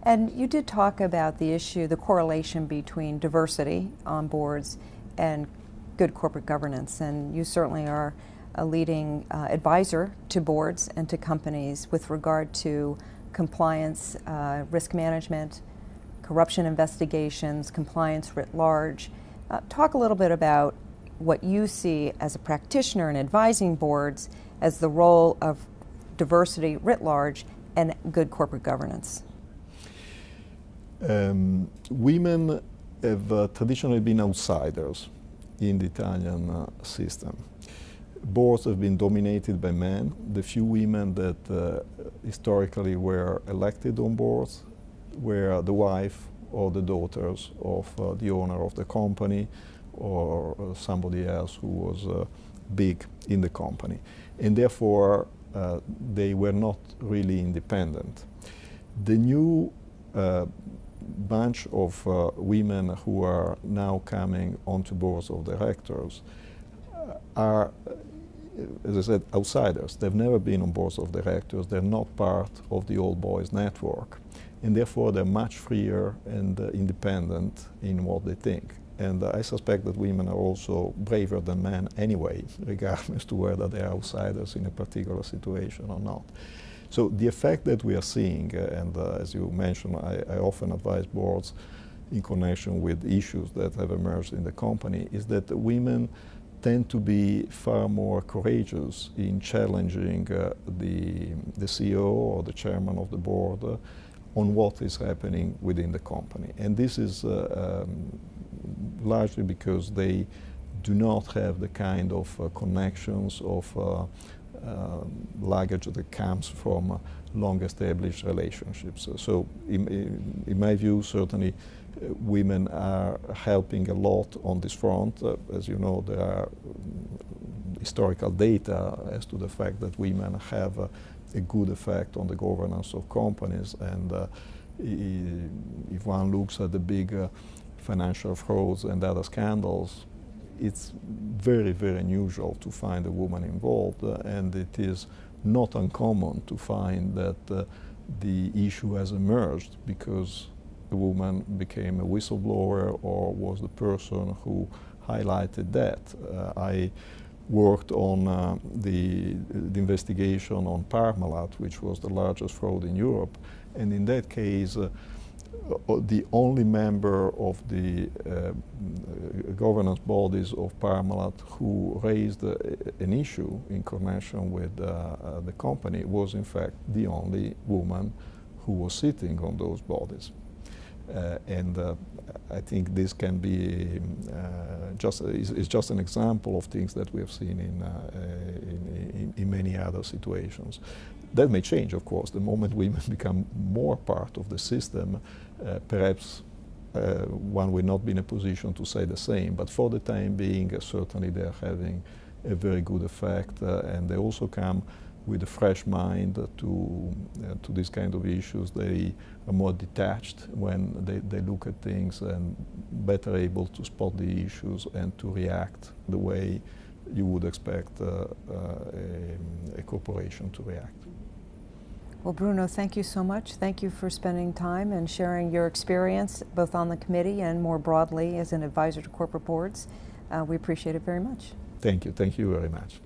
And you did talk about the issue, the correlation between diversity on boards and good corporate governance, and you certainly are a leading advisor to boards and to companies with regard to compliance, risk management, corruption investigations, compliance writ large. Talk a little bit about what you see as a practitioner in advising boards as the role of diversity writ large and good corporate governance. Women have traditionally been outsiders in the Italian system. Boards have been dominated by men. The few women that historically were elected on boards were the wife or the daughters of the owner of the company or somebody else who was big in the company. And therefore, they were not really independent. The new bunch of women who are now coming onto boards of directors are, as I said, outsiders. They've never been on boards of directors. They're not part of the old boys network. And therefore, they're much freer and independent in what they think. And I suspect that women are also braver than men anyway, regardless to whether they're outsiders in a particular situation or not. So the effect that we are seeing, and as you mentioned, I often advise boards in connection with issues that have emerged in the company, is that women tend to be far more courageous in challenging the CEO or the chairman of the board on what is happening within the company. And this is largely because they do not have the kind of connections of luggage that comes from long-established relationships. So in my view, certainly women are helping a lot on this front. As you know, there are historical data as to the fact that women have a good effect on the governance of companies. And if one looks at the big financial frauds and other scandals, it's very, very unusual to find a woman involved, and it is not uncommon to find that the issue has emerged because a woman became a whistleblower or was the person who highlighted that. I worked on the investigation on Parmalat, which was the largest fraud in Europe, and in that case, the only member of the governance bodies of Parmalat who raised an issue in connection with the company was in fact the only woman who was sitting on those bodies. And I think this can be is just an example of things that we have seen in many other situations. That may change, of course, the moment women become more part of the system. Perhaps one will not be in a position to say the same, but for the time being, certainly they are having a very good effect, and they also come with a fresh mind to these kind of issues. They are more detached when they look at things and better able to spot the issues and to react the way you would expect a corporation to react. Well, Bruno, thank you so much. Thank you for spending time and sharing your experience both on the committee and more broadly as an advisor to corporate boards. We appreciate it very much. Thank you. Thank you very much.